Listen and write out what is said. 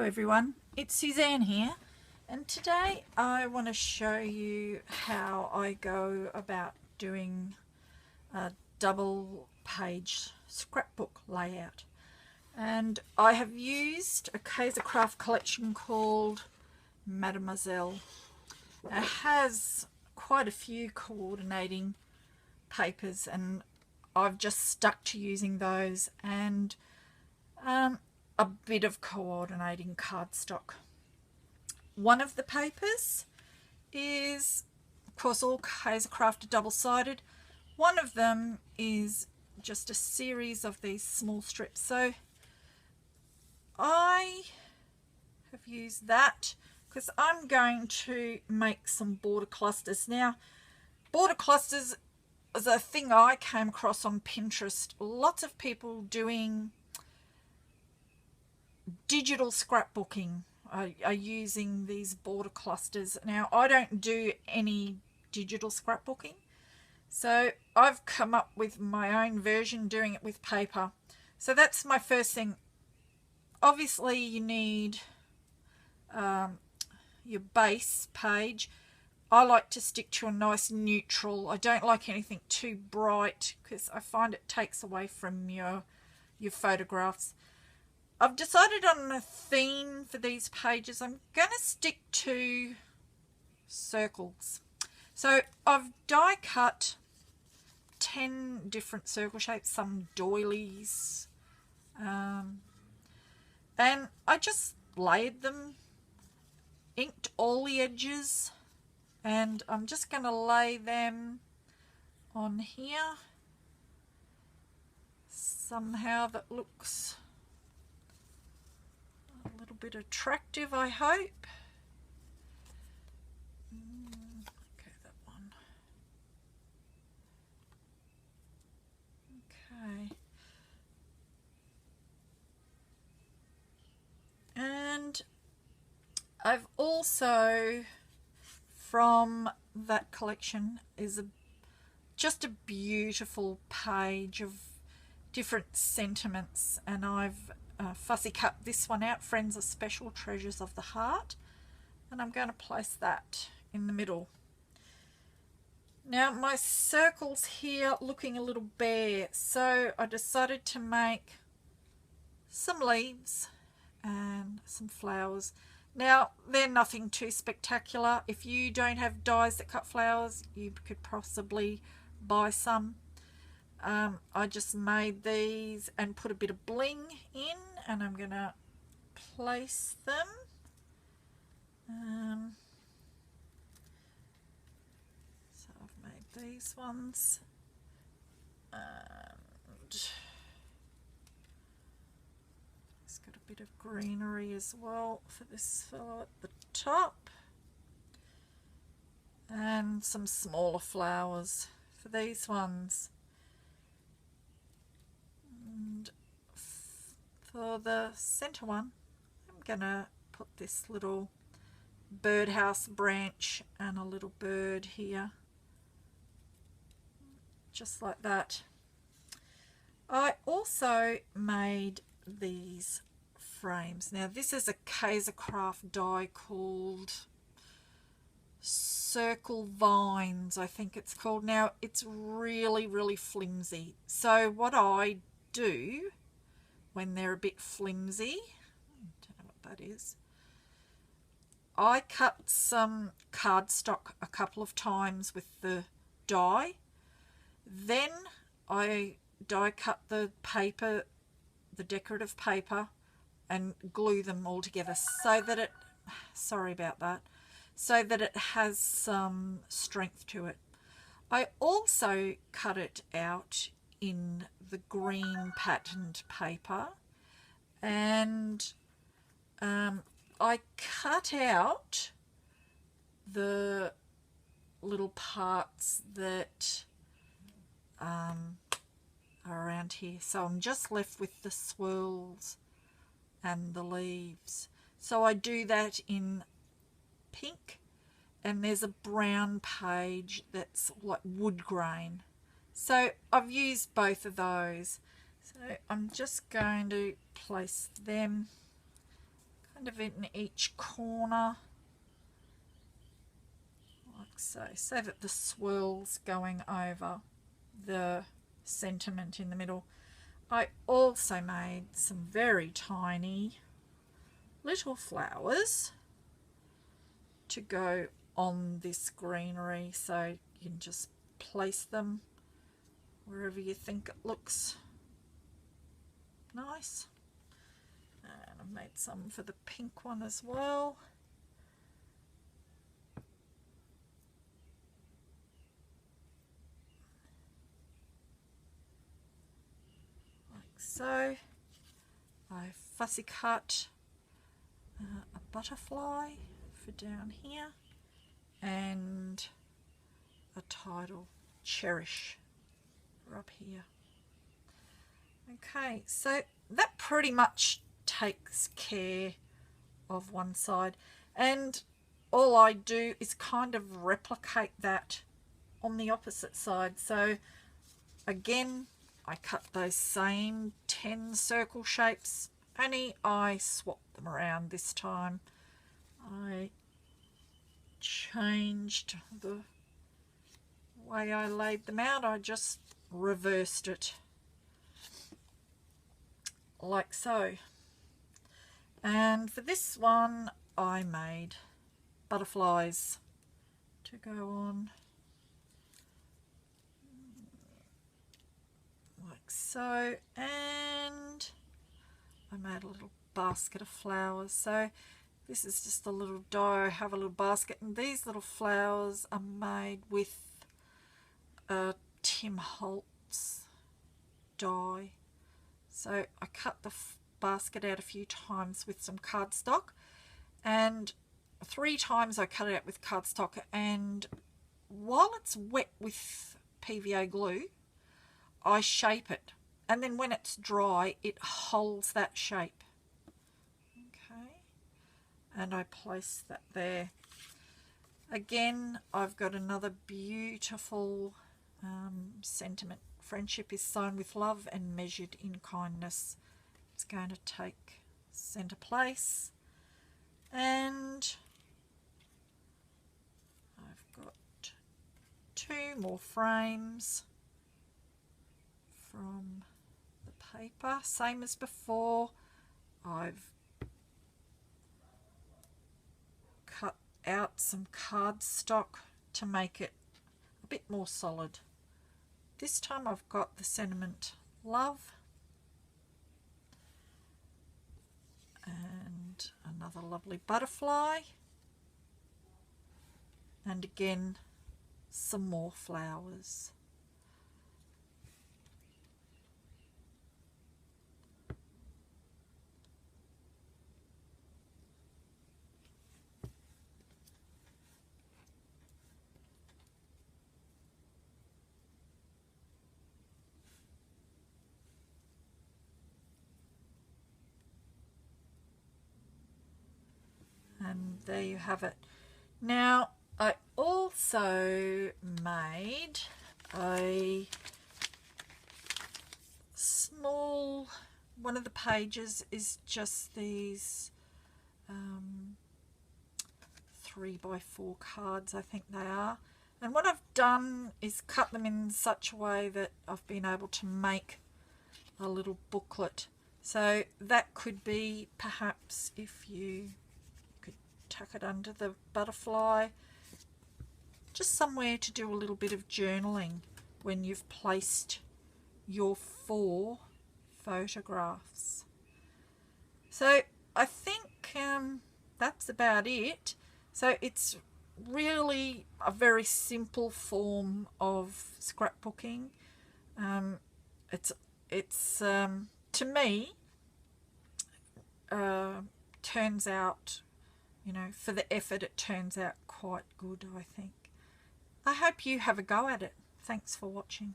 everyone, it's Suzanne here, and today I want to show you how I go about doing a double page scrapbook layout. And I have used a Kaiser Craft collection called Mademoiselle. It has quite a few coordinating papers and I've just stuck to using those, and a bit of coordinating cardstock. One of the papers is, of course, all Kaiser Craft double-sided. One of them is just a series of these small strips. So I have used that because I'm going to make some border clusters. Now, border clusters is a thing I came across on Pinterest. Lots of people doing digital scrapbooking are using these border clusters. Now, I don't do any digital scrapbooking, so I've come up with my own version doing it with paper. So that's my first thing. Obviously, you need your base page. I like to stick to a nice neutral. I don't like anything too bright because I find it takes away from your photographs. I've decided on a theme for these pages. I'm going to stick to circles. So I've die cut 10 different circle shapes, some doilies, and I just layered them, inked all the edges, and I'm just going to lay them on here somehow that looks a little bit attractive, I hope. Okay, that one. Okay. And I've also, from that collection, is just a beautiful page of different sentiments, and I've fussy cut this one out, Friends are Special Treasures of the Heart, and I'm going to place that in the middle. Now my circle's here looking a little bare, so I decided to make some leaves and some flowers. Now they're nothing too spectacular. If you don't have dies that cut flowers, you could possibly buy some. I just made these and put a bit of bling in, and I'm going to place them. So I've made these ones, and it's got a bit of greenery as well for this fellow at the top, and some smaller flowers for these ones. And for the center one, I'm gonna put this little birdhouse branch and a little bird here, just like that. I also made these frames. Now this is a Kaiser Craft die called Circle Vines, I think it's called. Now it's really flimsy, so what I do when they're a bit flimsy, I don't know what that is, I cut some cardstock a couple of times with the die, then I die cut the paper, the decorative paper, and glue them all together so that it, sorry about that, so that it has some strength to it. I also cut it out in the green patterned paper, and I cut out the little parts that are around here, so I'm just left with the swirls and the leaves. So I do that in pink, and there's a brown page that's like wood grain. So I've used both of those. So I'm just going to place them kind of in each corner, like so, so that the swirl's going over the sentiment in the middle. I also made some very tiny little flowers to go on this greenery, so you can just place them wherever you think it looks nice. And I've made some for the pink one as well. Like so. I fussy cut a butterfly for down here and a tidal cherish for up here. Okay, so that pretty much takes care of one side, and all I do is kind of replicate that on the opposite side. So again, I cut those same 10 circle shapes, only I swapped them around this time. I changed the way I laid them out. I just reversed it like so. And for this one I made butterflies to go on like so, and I made a little basket of flowers. So this is just a little die. I have a little basket, and these little flowers are made with a Tim Holtz die. So I cut the basket out a few times with some cardstock, and 3 times I cut it out with cardstock, and while it's wet with PVA glue I shape it, and then when it's dry it holds that shape. Okay, and I place that there. Again, I've got another beautiful sentiment. Friendship is sown with love and measured in kindness. It's going to take center place, and I've got 2 more frames from the paper, same as before. I've cut out some cardstock to make it a bit more solid. This time I've got the sentiment love and another lovely butterfly, and again some more flowers. And there you have it. Now I also made a small, one of the pages is just these 3x4 cards, I think they are. And what I've done is cut them in such a way that I've been able to make a little booklet. So that could be, perhaps, if you tuck it under the butterfly, just somewhere to do a little bit of journaling when you've placed your 4 photographs. So I think that's about it. So it's really a very simple form of scrapbooking. It's to me turns out, you know, for the effort, it turns out quite good, I think. I hope you have a go at it. Thanks for watching.